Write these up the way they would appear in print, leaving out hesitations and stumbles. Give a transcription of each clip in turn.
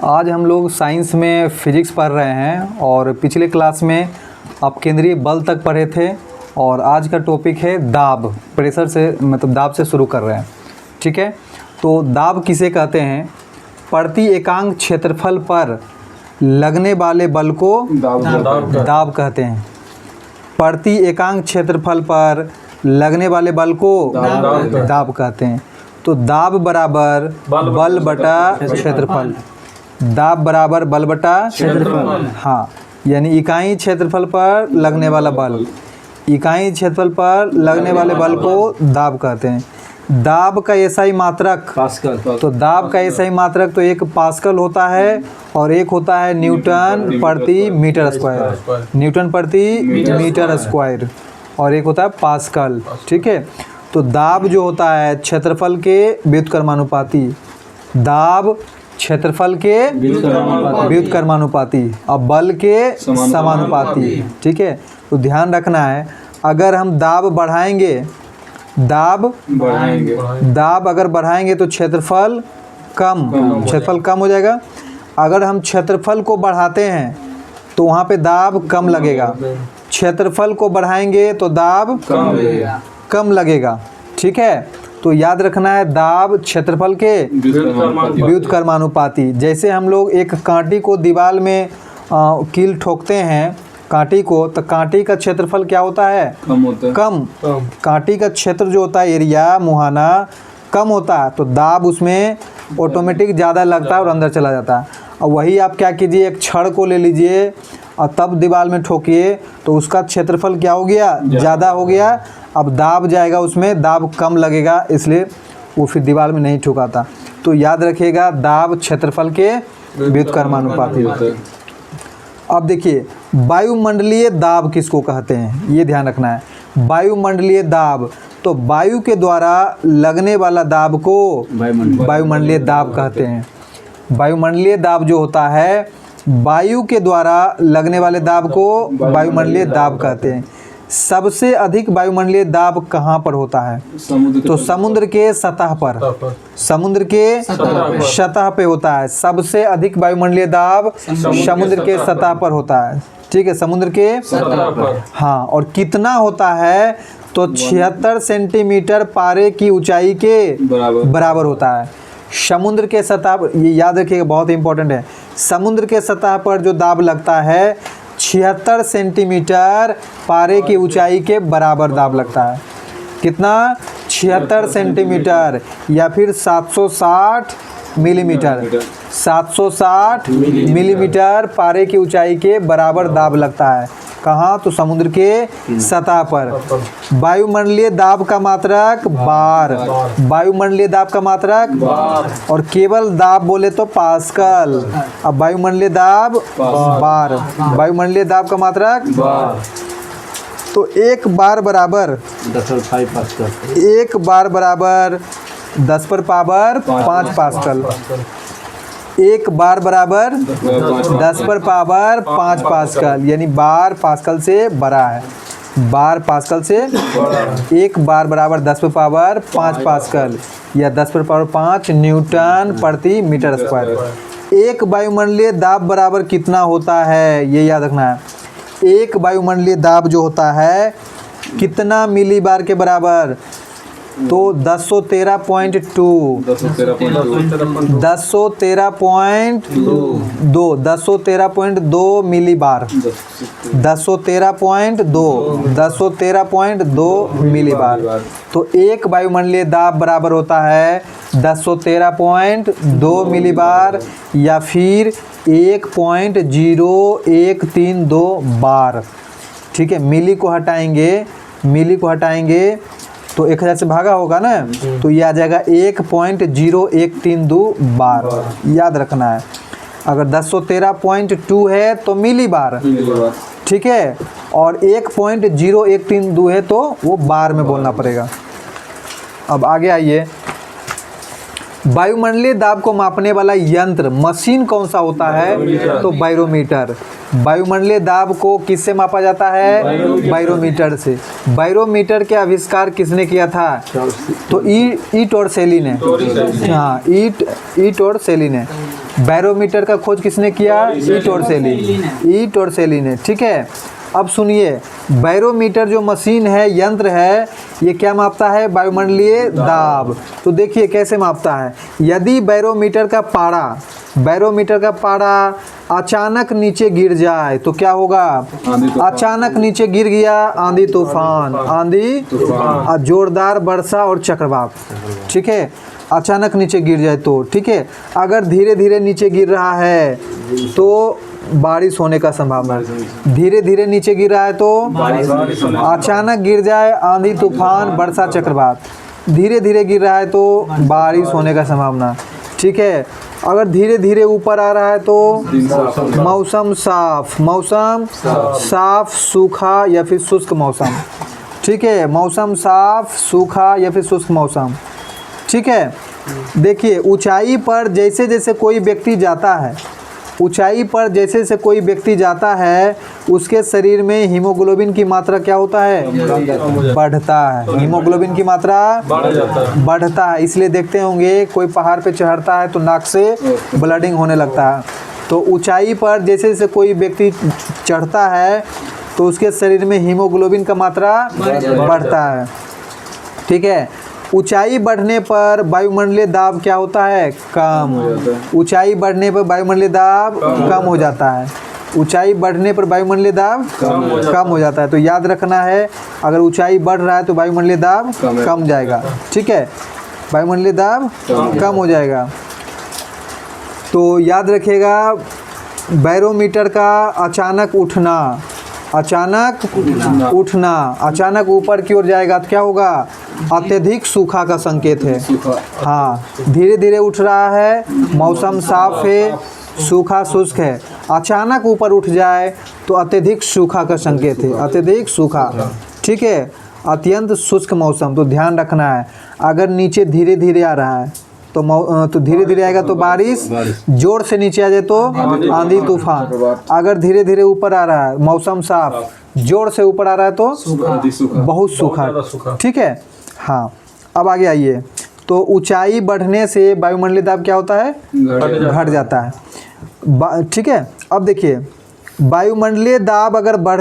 आज हम लोग साइंस में फिजिक्स पढ़ रहे हैं और पिछले क्लास में आप केंद्रीय बल तक पढ़े थे और आज का टॉपिक है दाब। प्रेशर से मतलब दाब से शुरू कर रहे हैं, ठीक है। तो दाब किसे कहते हैं? प्रति एकांक क्षेत्रफल पर लगने वाले बल को दाब कहते हैं। प्रति एकांक क्षेत्रफल पर लगने वाले बल को दाब कहते हैं। तो दाब बराबर बल बटा क्षेत्रफल। दाब बराबर बल बटा क्षेत्रफल, हाँ, यानी इकाई क्षेत्रफल पर लगने वाला बल। इकाई क्षेत्रफल पर लगने वाले बल को दाब कहते हैं। दाब का एसआई मात्रक पास्कल। तो दाब का एसआई मात्रक तो एक पास्कल होता है और एक होता है न्यूटन प्रति मीटर स्क्वायर। न्यूटन प्रति मीटर स्क्वायर और एक होता है पास्कल, ठीक है। तो दाब जो होता है क्षेत्रफल के व्युत्क्रमानुपाती। दाब क्षेत्रफल के व्युत्क्रमानुपाती और बल के समानुपाती, ठीक है। तो ध्यान रखना है, अगर हम दाब बढ़ाएंगे दाब अगर बढ़ाएंगे तो क्षेत्रफल कम हो जाएगा। अगर हम क्षेत्रफल को बढ़ाते हैं तो वहाँ पे दाब कम लगेगा। क्षेत्रफल को बढ़ाएंगे तो दाब कम लगेगा, ठीक है। तो याद रखना है दाब क्षेत्रफल के व्युत्क्रमानुपाती। जैसे हम लोग एक कांटी को दीवार में कील ठोकते हैं कांटी को, तो कांटी का क्षेत्रफल क्या होता है? कम। कांटी का क्षेत्र जो होता है, एरिया मुहाना कम होता है, तो दाब उसमें ऑटोमेटिक ज़्यादा लगता है और अंदर चला जाता है। और वही आप क्या कीजिए, एक छड़ को ले लीजिए और तब दीवार में ठोकिए तो उसका क्षेत्रफल क्या हो गया? ज़्यादा हो गया। अब दाब जाएगा उसमें, दाब कम लगेगा, इसलिए वो फिर दीवार में नहीं ठुकाता। तो याद रखिएगा दाब क्षेत्रफल के व्युत्क्रमानुपाती होते हैं। अब देखिए वायुमंडलीय दाब किसको कहते हैं, ये ध्यान रखना है। वायुमंडलीय दाब, तो वायु के द्वारा लगने वाला दाब को वायुमंडलीय दाब कहते हैं। वायुमंडलीय दाब जो होता है, वायु के द्वारा लगने वाले दाब को वायुमंडलीय दाब कहते हैं। सबसे अधिक वायुमंडलीय दाब कहाँ पर होता है? तो समुद्र के सतह पर। समुद्र के सतह पे होता है। सबसे अधिक वायुमंडलीय दाब समुद्र के सतह पर होता है, ठीक है। समुद्र के सतह पर, हाँ। और कितना होता है? तो 76 सेंटीमीटर पारे की ऊंचाई के बराबर होता है। समुद्र के सतह पर, ये याद रखिएगा, बहुत इंपॉर्टेंट है। समुद्र के सतह पर जो दाब लगता है 76 सेंटीमीटर पारे की ऊंचाई के बराबर दाब लगता है। कितना? 76 सेंटीमीटर या फिर 760 मिलीमीटर। 760 मिलीमीटर पारे की ऊंचाई के बराबर दाब लगता है। कहाँ? तो समुद्र के सतह पर। वायुमंडलीय दाब का मात्रक बार। वायुमंडलीय दाब का मात्रक और केवल दाब बोले तो पास्कल। अब वायुमंडलीय दाब बार। वायुमंडलीय दाब का मात्रक बार। तो एक बार बराबर 10 पर पावर 5 पास्कल। एक बार बराबर 10 पर पावर 5 पास्कल, यानी बार पास्कल से बड़ा है। बार पास्कल से एक बार बराबर 10 पर पावर 5 पास्कल या 10 पर पावर 5 न्यूटन प्रति मीटर स्क्वायर। एक वायुमंडलीय दाब बराबर कितना होता है, ये याद रखना है। एक वायुमंडलीय दाब जो होता है कितना मिली बार के बराबर? तो 1013.2 मिली बार। 1013.2 मिली बार। तो एक वायुमंडलीय दाब बराबर होता है 1013.2 मिली बार या फिर 1.0132 बार, ठीक है। मिली को हटाएंगे तो 1000 से भागा होगा ना, तो ये आ जाएगा 1.0132 बार। याद रखना है, अगर 1013.2 है तो मिली बार, ठीक है, और 1.0132 है तो वो बार में बोलना पड़ेगा। अब आगे आइए, वायुमंडलीय दाब को मापने वाला यंत्र मशीन कौन सा होता है? तो बैरोमीटर। वायुमंडलीय दाब को किससे मापा जाता है? बैरोमीटर से। बैरोमीटर के आविष्कार किसने किया था? तो ईट और सेली ने। हाँ, ईट और सेली ने। बैरोमीटर का खोज किसने किया? ईट और सेली ने। ठीक है, अब सुनिए, बैरोमीटर जो मशीन है, यंत्र है, ये क्या मापता है? वायुमंडलीय दाब। तो देखिए कैसे मापता है। यदि बैरोमीटर का पारा अचानक नीचे गिर जाए तो क्या होगा? अचानक नीचे गिर गया, आंधी तूफान, जोरदार वर्षा और चक्रवात। ठीक है, अचानक नीचे गिर जाए तो। ठीक है, अगर धीरे धीरे नीचे गिर रहा है तो बारिश होने का संभावना। धीरे धीरे नीचे गिर रहा है तो अचानक गिर जाए, आंधी तूफान वर्षा चक्रवात। धीरे धीरे गिर रहा है तो बारिश होने का संभावना। ठीक है, अगर धीरे धीरे ऊपर आ रहा है तो मौसम साफ, सूखा या फिर शुष्क मौसम। ठीक है, मौसम साफ, सूखा या फिर शुष्क मौसम। ठीक है, देखिए ऊंचाई पर जैसे जैसे कोई व्यक्ति जाता है उसके शरीर में हीमोग्लोबिन की मात्रा क्या होता है? बढ़ता है। हीमोग्लोबिन की मात्रा बढ़ता है। इसलिए देखते होंगे कोई पहाड़ पे चढ़ता है तो नाक से ब्लडिंग होने लगता है। तो ऊंचाई पर जैसे जैसे कोई व्यक्ति चढ़ता है तो उसके शरीर में हीमोग्लोबिन का मात्रा बढ़ता है। ठीक है, ऊंचाई बढ़ने पर वायुमंडलीय दाब क्या होता है? कम। ऊंचाई बढ़ने पर वायुमंडलीय दाब कम हो जाता है। ऊंचाई बढ़ने पर वायुमंडलीय दाब कम हो जाता है। तो याद रखना है, अगर ऊंचाई बढ़ रहा है तो वायुमंडलीय दाब कम जाएगा। ठीक है, वायुमंडलीय दाब कम हो जाएगा। तो याद रखिएगा, बैरोमीटर का अचानक उठना, अचानक ऊपर की ओर जाएगा तो क्या होगा? अत्यधिक सूखा का संकेत है। हाँ, धीरे धीरे उठ रहा है, मौसम साफ है, सूखा शुष्क है। अचानक ऊपर उठ जाए तो अत्यधिक सूखा का संकेत है, अत्यधिक सूखा। ठीक है, अत्यंत शुष्क मौसम। तो ध्यान रखना है, अगर नीचे धीरे धीरे आ रहा है तो धीरे धीरे आएगा तो बारिश, जोर से नीचे आ जाए तो आंधी तूफान। अगर धीरे धीरे ऊपर आ रहा है, मौसम साफ, जोर से ऊपर आ रहा है तो बहुत सूखा। ठीक है, हाँ, अब आगे आइए। तो ऊंचाई बढ़ने से वायुमंडलीय दाब क्या होता है? घट जाता है। ठीक है, अब देखिए, वायुमंडलीय दाब अगर बढ़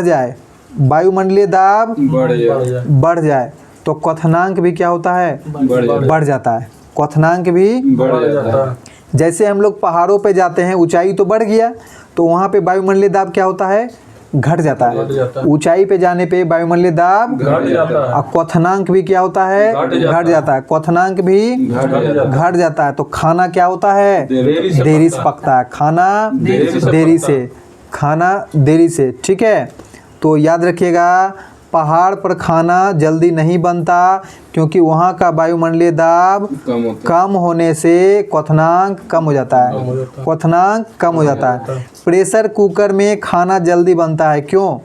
जाए तो क्वथनांक भी क्या होता है? बढ़ जाता है। क्वथनांक भी बढ़ जाता है। जैसे हम लोग पहाड़ों पे जाते हैं, ऊंचाई तो बढ़ गया तो वहाँ पे वायुमंडलीय दाब क्या होता है? घट जाता है। ऊंचाई पे जाने पे वायुमंडलीय दाब घट जाता है। और क्वथनांक भी क्या होता है? घट जाता है। क्वथनांक भी घट जाता है। तो खाना क्या होता है? देरी से पकता है। खाना देरी से। ठीक है, तो याद रखिएगा, पहाड़ पर खाना जल्दी नहीं बनता क्योंकि वहाँ का वायुमंडलीय दाब कम होने से क्वथनांक कम हो जाता है। प्रेशर कुकर में खाना जल्दी बनता है। क्यों?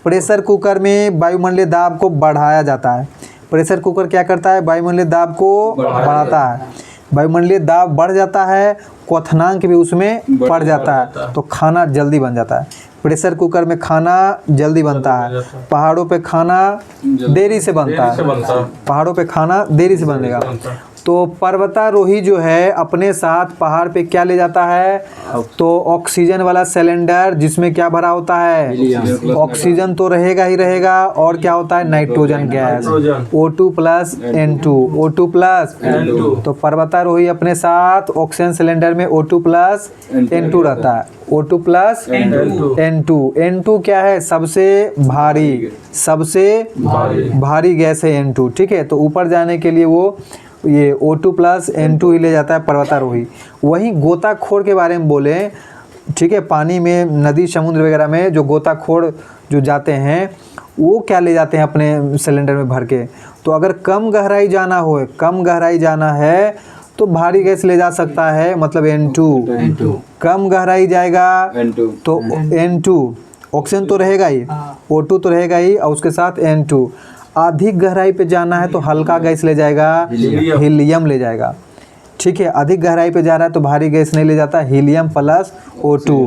प्रेशर कुकर में वायुमंडलीय दाब को बढ़ाया जाता है। प्रेशर कुकर क्या करता है? वायुमंडलीय दाब को बढ़ाता है। वायुमंडलीय दाब बढ़ जाता है, क्वथनांक भी उसमें बढ़ जाता है, तो खाना जल्दी बन जाता है। प्रेशर कुकर में खाना जल्दी बनता है, पहाड़ों पे खाना देरी से बनता है। पहाड़ों पे खाना देरी से बनेगा। तो पर्वतारोही जो है अपने साथ पहाड़ पे क्या ले जाता है? तो ऑक्सीजन वाला सिलेंडर, जिसमें क्या भरा होता है? ऑक्सीजन तो रहेगा ही रहेगा, और क्या होता है? Nitrogen gas, O2+N2, O2+N2। तो पर्वतारोही अपने साथ ऑक्सीजन सिलेंडर में O2+N2 रहता है। O2+N2। N2 क्या है? सबसे भारी गैस है N2। ठीक है, तो ऊपर जाने के लिए वो ये O2+N2 ही ले जाता है पर्वतारोही। वहीं गोताखोर के बारे में बोले, ठीक है, पानी में, नदी समुद्र वगैरह में जो गोताखोर जो जाते हैं वो क्या ले जाते हैं अपने सिलेंडर में भर के? तो अगर कम गहराई जाना है तो भारी गैस ले जा सकता है, मतलब N2। कम गहराई जाएगा तो N2, ऑक्सीजन तो रहेगा ही, O2 तो रहेगा ही, और उसके साथ N2। अधिक गहराई पे जाना है तो हल्का गैस ले जाएगा, हीलियम ले जाएगा। ठीक है, अधिक गहराई पे जा रहा है तो भारी गैस नहीं ले जाता, helium plus O2,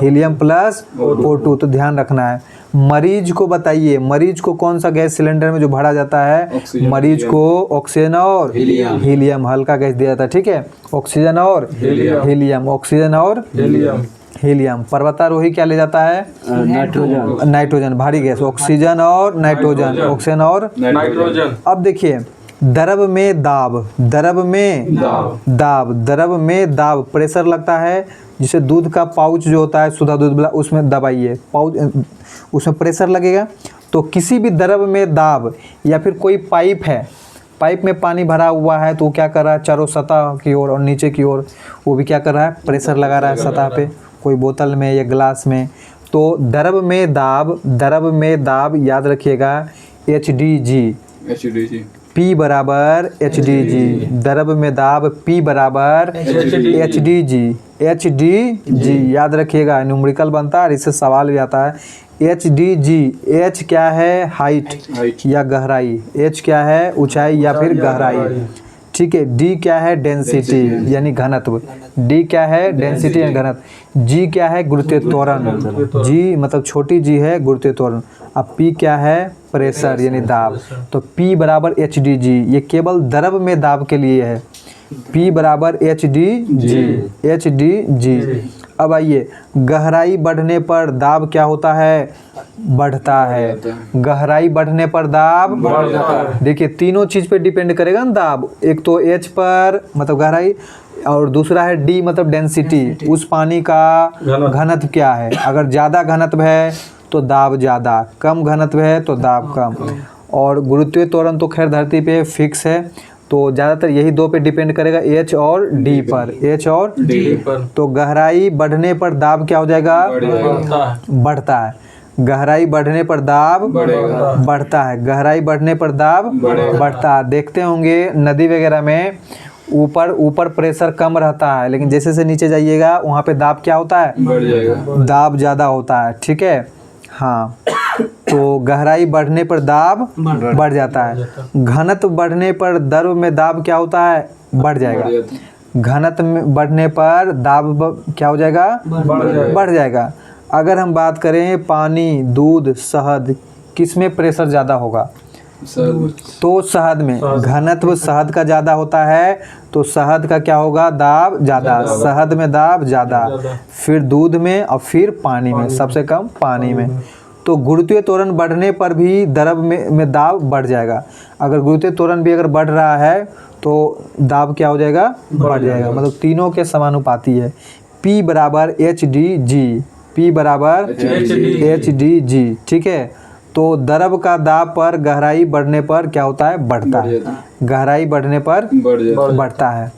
helium plus O2, तो ध्यान रखना है। मरीज को बताइए, मरीज को कौन सा गैस सिलेंडर में जो भरा जाता है, मरीज को ऑक्सीजन और हीलियम, हल्का गैस दिया जाता है, ठीक है, ऑक्सीजन और हीलियम, ऑक्सीजन और हीलियम। पर्वतारोही क्या ले जाता है, नाइट्रोजन, नाइट्रोजन भारी गैस, ऑक्सीजन और नाइट्रोजन, ऑक्सीजन और नाइट्रोजन। अब देखिए द्रव में दाब, द्रव में दाब, द्रव में दाब प्रेशर लगता है, जिसे दूध का पाउच जो होता है सुधा दूध वाला, उसमें दबाइए, पाउच उसमें प्रेशर लगेगा। तो किसी भी द्रव में दाब, या फिर कोई पाइप है, पाइप में पानी भरा हुआ है तो वो क्या कर रहा है, चारों सतह की ओर और नीचे की ओर वो भी क्या कर रहा है, प्रेशर लगा रहा है सतह पे, कोई बोतल में या ग्लास में। तो द्रव में दाब, द्रव में दाब याद रखिएगा HDG, P बराबर HDG, द्रव में दाब P बराबर HDG याद रखिएगा, न्यूमेरिकल बनता है, इससे सवाल भी आता है। HDG, H क्या है, हाइट या गहराई, H क्या है, ऊंचाई या फिर गहराई, ठीक है। D क्या है, डेंसिटी यानी घनत्व, D क्या है, डेंसिटी यानी घनत्व। G क्या है, गुरुत्वीय त्वरण, G मतलब छोटी g है गुरुत्वीय त्वरण। अब P क्या है, प्रेशर यानी दाब। तो P बराबर HDG, ये केवल द्रव में दाब के लिए है, P बराबर HDG। अब आइए, गहराई बढ़ने पर दाब क्या होता है, बढ़ता है, गहराई बढ़ने पर दाब बढ़ता है। देखिए तीनों चीज़ पे डिपेंड करेगा ना दाब, एक तो H पर मतलब गहराई, और दूसरा है D मतलब डेंसिटी, उस पानी का घनत्व क्या है। अगर ज़्यादा घनत्व है तो दाब ज़्यादा, कम घनत्व है तो दाब कम। और गुरुत्वीय त्वरण तो खैर धरती पे फिक्स है, तो ज़्यादातर यही दो पे डिपेंड करेगा, H और D पर, H और D पर। तो गहराई बढ़ने पर दाब क्या हो जाएगा, बढ़ता है, गहराई बढ़ने पर दाब बढ़ता है, गहराई बढ़ने पर दाब बढ़ता है। देखते होंगे नदी वगैरह में ऊपर प्रेशर कम रहता है, लेकिन जैसे से नीचे जाइएगा वहाँ पे दाब क्या होता है, बढ़ जाएगा, दाब ज़्यादा होता है, ठीक है। हाँ, तो गहराई बढ़ने पर दाब बढ़ जाता है, घनत्व बढ़ने पर द्रव में दाब क्या होता है, बढ़ जाएगा, घनत्व बढ़ने पर दाब क्या हो जाएगा, बढ़ जाएगा। अगर हम बात करें पानी, दूध, शहद, किस में प्रेशर ज़्यादा होगा, तो शहद में, घनत्व शहद का ज़्यादा होता है तो शहद का क्या होगा, दाब ज़्यादा, शहद में दाब ज़्यादा, फिर दूध में और फिर पानी में, सबसे कम पानी में। तो गुरुत्वीय त्वरण बढ़ने पर भी द्रव में दाब बढ़ जाएगा। अगर गुरुत्वीय त्वरण भी अगर बढ़ रहा है तो दाब क्या हो जाएगा, बढ़ जाएगा, मतलब तीनों के समानुपाती है। P बराबर HDG, P बराबर HDG, ठीक है। तो द्रव का दाब पर गहराई बढ़ने पर क्या होता है, बढ़ता है, गहराई बढ़ने पर बढ़ता है।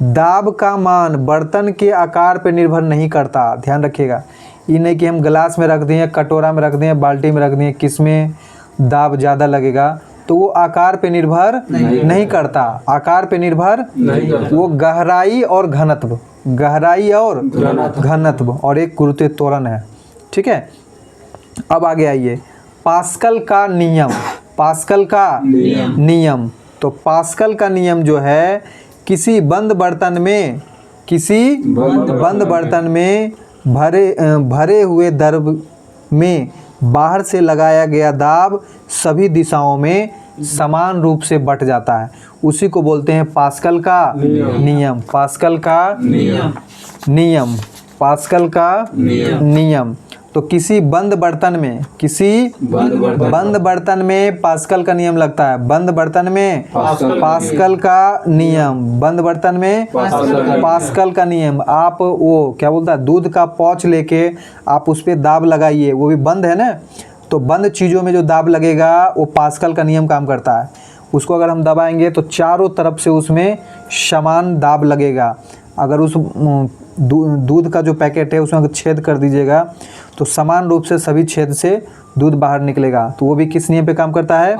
दाब का मान बर्तन के आकार पर निर्भर नहीं करता, ध्यान रखिएगा। ये नहीं कि हम गिलास में रख दिए, कटोरा में रख दिए, बाल्टी में रख दिए, किस में दाब ज़्यादा लगेगा, तो वो आकार पे निर्भर नहीं करता, आकार पे निर्भर नहीं करता, वो गहराई और घनत्व, गहराई और घनत्व और एक गुरुत्वीय त्वरण है, ठीक है। अब आगे आइए, पास्कल का नियम, पास्कल का नियम। तो पास्कल का नियम जो है, किसी बंद बर्तन में, किसी बंद बर्तन में भरे हुए द्रव में बाहर से लगाया गया दाब सभी दिशाओं में समान रूप से बंट जाता है, उसी को बोलते हैं पास्कल का नियम, पास्कल का नियम, पास्कल का नियम। तो किसी बंद बर्तन में, किसी बंद बर्तन में पास्कल का नियम लगता है, बंद बर्तन में पास्कल का नियम, बंद बर्तन में पास्कल का नियम। आप वो क्या बोलता है, दूध का पौच लेके आप उस पर दाब लगाइए, वो भी बंद है ना, तो बंद चीज़ों में जो दाब लगेगा वो पास्कल का नियम काम करता है। उसको अगर हम दबाएंगे तो चारों तरफ से उसमें समान दाब लगेगा। अगर उस दूध का जो पैकेट है उसमें अगर छेद कर दीजिएगा तो समान रूप से सभी छेद से दूध बाहर निकलेगा, तो वो भी किस नियम पे काम करता है,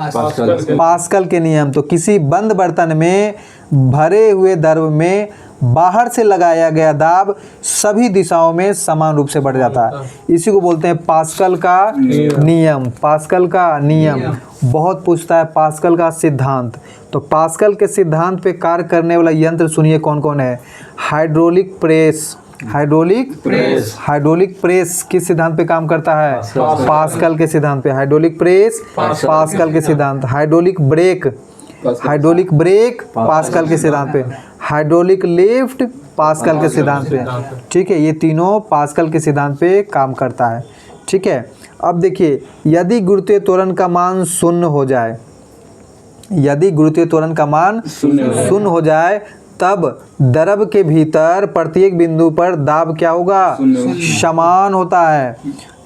पास्कल के नियम। तो किसी बंद बर्तन में भरे हुए द्रव में बाहर से लगाया गया दाब सभी दिशाओं में समान रूप से बढ़ जाता है। इसी को बोलते हैं पास्कल का नियम। पास्कल का नियम बहुत पूछता है, पास्कल का सिद्धांत। तो पास्कल के सिद्धांत पे कार्य करने वाला यंत्र सुनिए कौन कौन है। Hydraulic press. हाइड्रोलिक प्रेस किस सिद्धांत पे काम करता है? पास्कल के सिद्धांत पे। हाइड्रोलिक प्रेस पास्कल के सिद्धांत। हाइड्रोलिक ब्रेक पास्कल के सिद्धांत पे। हाइड्रोलिक लिफ्ट पास्कल के सिद्धांत पे। ठीक है, ये तीनों पास्कल के सिद्धांत पे काम करता है। ठीक है, अब देखिए, यदि गुरुत्वीय त्वरण का मान शून्य हो जाए, यदि गुरुत्वीय त्वरण का मान शून्य हो जाए, तब द्रव के भीतर प्रत्येक बिंदु पर दाब क्या होगा? समान होता है।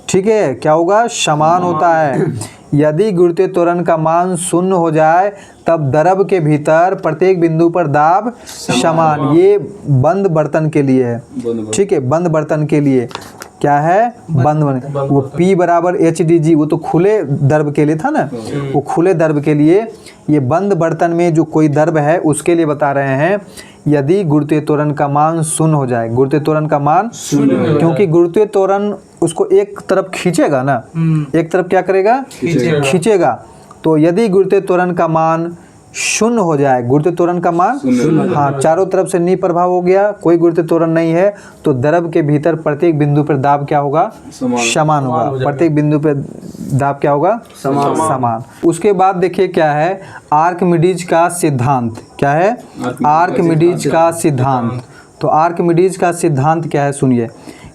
ठीक है, क्या होगा? समान होता है। यदि गुरुत्वीय त्वरण का मान शून्य हो जाए, तब द्रव के भीतर प्रत्येक बिंदु पर दाब समान। ये बंद बर्तन के लिए है। ठीक है, बंद बर्तन के लिए क्या है? बंद बर्तन। वो P बराबर HDG, वो तो खुले द्रव के लिए था ना, वो खुले द्रव के लिए। ये बंद बर्तन में जो कोई द्रव है उसके लिए बता रहे हैं, यदि गुरुत्वीय त्वरण का मान शून्य हो जाए। गुरुत्वीय त्वरण का मान शून्य, क्योंकि गुरुत्वीय त्वरण उसको एक तरफ खींचेगा ना, एक तरफ क्या करेगा? खींचेगा। तो यदि गुरुत्वीय त्वरण का मान शून्य हो जाए, गुरुत्वीय त्वरण का मान, हाँ, चारों तरफ से नी प्रभाव हो गया, कोई गुरुत्वीय त्वरण नहीं है, तो द्रव के भीतर प्रत्येक बिंदु पर दाब क्या होगा? समान होगा। प्रत्येक बिंदु पर दाब क्या होगा? समान। उसके बाद देखिए क्या है, आर्किमिडीज का सिद्धांत। क्या है? आर्किमिडीज का सिद्धांत। तो आर्किमिडीज का सिद्धांत क्या है सुनिए।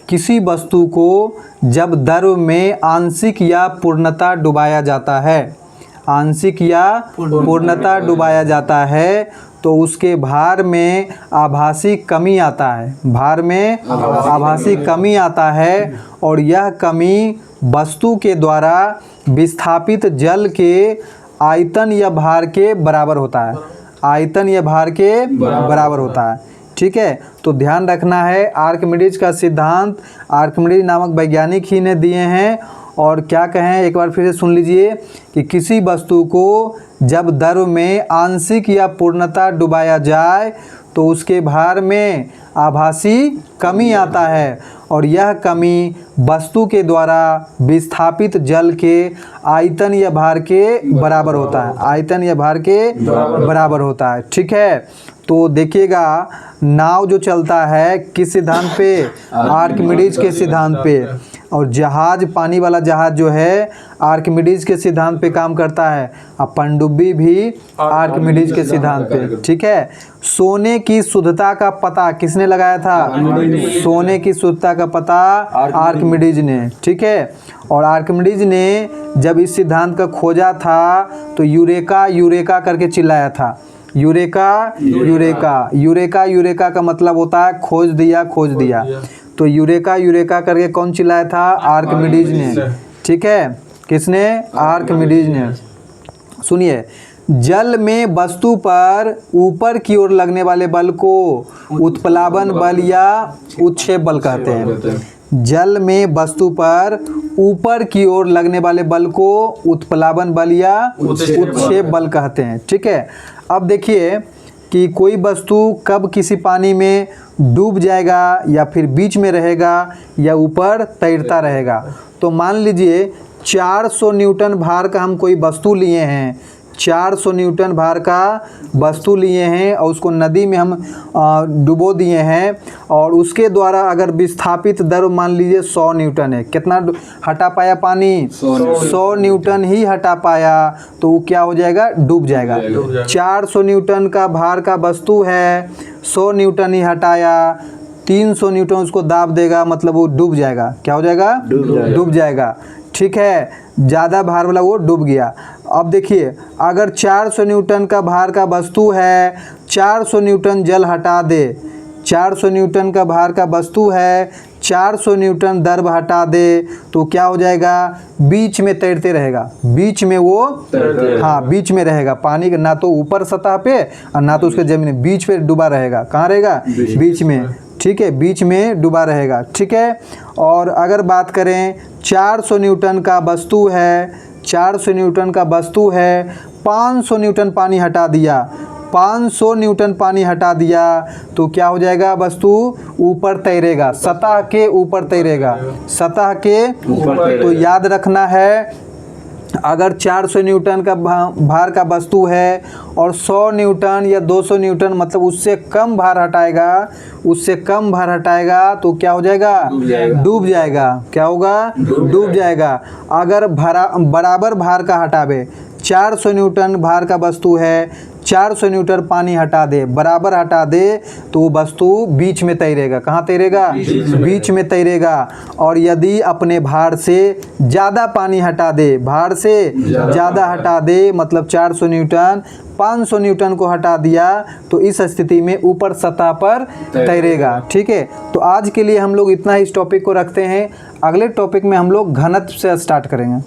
किसी वस्तु को जब द्रव में आंशिक या पूर्णतः डुबाया जाता है, आंशिक या पूर्णतः डुबाया जाता है, तो उसके भार में आभासी कमी आता है। भार में आभासी कमी आता है, और यह कमी वस्तु के द्वारा विस्थापित जल के आयतन या भार के बराबर होता है। आयतन या भार के बराबर होता है। ठीक है, तो ध्यान रखना है, आर्किमिडीज का सिद्धांत आर्किमिडीज नामक वैज्ञानिक ही ने दिए हैं। और क्या कहें, एक बार फिर से सुन लीजिए कि किसी वस्तु को जब द्रव में आंशिक या पूर्णतः डुबाया जाए, तो उसके भार में आभासी कमी आता है, और यह कमी वस्तु के द्वारा विस्थापित जल के आयतन या भार के बराबर होता है। आयतन या भार के बराबर होता है। ठीक है, तो देखिएगा, नाव जो चलता है किस सिद्धांत पे? आर्किमिडीज के सिद्धांत पे। और जहाज, पानी वाला जहाज जो है, आर्किमिडीज के सिद्धांत पे काम करता है। अब पनडुब्बी भी आर्किमिडीज के सिद्धांत पे। ठीक है, सोने की शुद्धता का पता किसने लगाया था? सोने की शुद्धता का पता आर्किमिडीज ने। ठीक है, और आर्किमिडीज ने जब इस सिद्धांत का खोजा था, तो यूरेका यूरेका करके चिल्लाया था। यूरेका यूरेका यूरेका यूरेका का मतलब होता है खोज दिया, खोज दिया। तो यूरेका यूरेका करके कौन चिल्लाया था? आर्किमिडीज ने। ठीक है, किसने? आर्किमिडीज ने। सुनिए, जल में वस्तु पर ऊपर की ओर लगने वाले बल को उत्प्लावन बल या उत्क्षेप बल कहते हैं। जल में वस्तु पर ऊपर की ओर लगने वाले बल को उत्प्लावन बल या उत्क्षेप बल कहते हैं। ठीक है, अब देखिए कि कोई वस्तु कब किसी पानी में डूब जाएगा, या फिर बीच में रहेगा, या ऊपर तैरता रहेगा। तो मान लीजिए 400 न्यूटन भार का हम कोई वस्तु लिए हैं, 400 न्यूटन भार का वस्तु लिए हैं, और उसको नदी में हम डुबो दिए हैं, और उसके द्वारा अगर विस्थापित द्रव मान लीजिए 100 न्यूटन है। कितना हटा पाया पानी? 100 न्यूटन ही हटा पाया, तो वो क्या हो जाएगा? डूब जाएगा। 400 न्यूटन का भार का वस्तु है, 100 न्यूटन ही हटाया, 300 न्यूटन उसको दाब देगा, मतलब वो डूब जाएगा। क्या हो जाएगा? डूब जाएगा। ठीक है, ज़्यादा भार वाला वो डूब गया। अब देखिए, अगर 400 न्यूटन का भार का वस्तु है, 400 न्यूटन जल हटा दे, 400 न्यूटन का भार का वस्तु है, 400 न्यूटन द्रव हटा दे, तो क्या हो जाएगा? बीच में तैरते रहेगा। बीच में वो, हाँ, बीच में रहेगा। पानी का ना तो ऊपर सतह पे और ना तो उसके जमीन, बीच पे डूबा रहेगा। कहाँ रहेगा? बीच में। ठीक है, बीच में डूबा रहेगा। ठीक है, और अगर बात करें 400 न्यूटन का वस्तु है, 400 न्यूटन का वस्तु है, 500 न्यूटन पानी हटा दिया, 500 न्यूटन पानी हटा दिया तो क्या हो जाएगा, वस्तु ऊपर तैरेगा, सतह के ऊपर तैरेगा, सतह के ऊपर। तो याद रखना है, अगर 400 न्यूटन का भार का वस्तु है और 100 न्यूटन या 200 न्यूटन मतलब उससे कम भार हटाएगा, उससे कम भार हटाएगा तो क्या हो जाएगा, डूब जाएगा। क्या होगा, डूब जाएगा। अगर बराबर भार का हटावे, 400 न्यूटन भार का वस्तु है, 400 न्यूटन पानी हटा दे, बराबर हटा दे तो वो वस्तु बीच में तैरेगा। कहाँ तैरेगा, बीच में तैरेगा। और यदि अपने भार से ज़्यादा पानी हटा दे, भार से ज़्यादा हटा दे मतलब 400 न्यूटन 500 न्यूटन को हटा दिया तो इस स्थिति में ऊपर सतह पर तैरेगा। ठीक है, तो आज के लिए हम लोग इतना ही इस टॉपिक को रखते हैं। अगले टॉपिक में हम लोग घनत्व से स्टार्ट करेंगे।